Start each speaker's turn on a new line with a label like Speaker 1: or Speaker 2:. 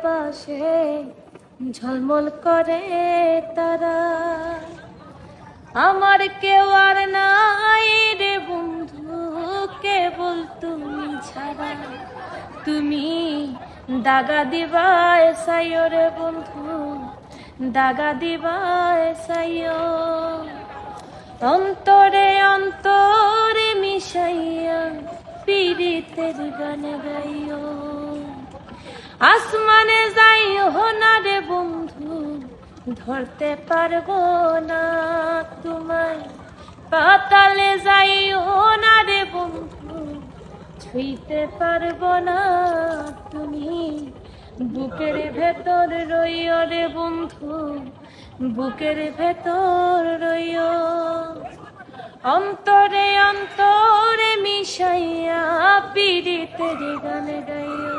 Speaker 1: পাশে ঝলমল করে তারা। আমার কেউ আর নাই রে বন্ধু, কেবল তুমি ছাড়া। তুমি দাগা দিবায় সাইও রে বন্ধু, দাগা দিবায় সাইও। অন্তরে অন্তরে মিশাইয়া পীড়িতের গান গাইও। আসমানে যাইও না রে বন্ধু, ধরতে পারবো না তোমায়। পাতালে যাইও না রে বন্ধু, ছুঁইতে পারবো না তুমি। বুকের ভেতর রইও রে বন্ধু, বুকের ভেতর রইও। অন্তরে অন্তরে মিশাইয়া পীড়িতের গান গাইও।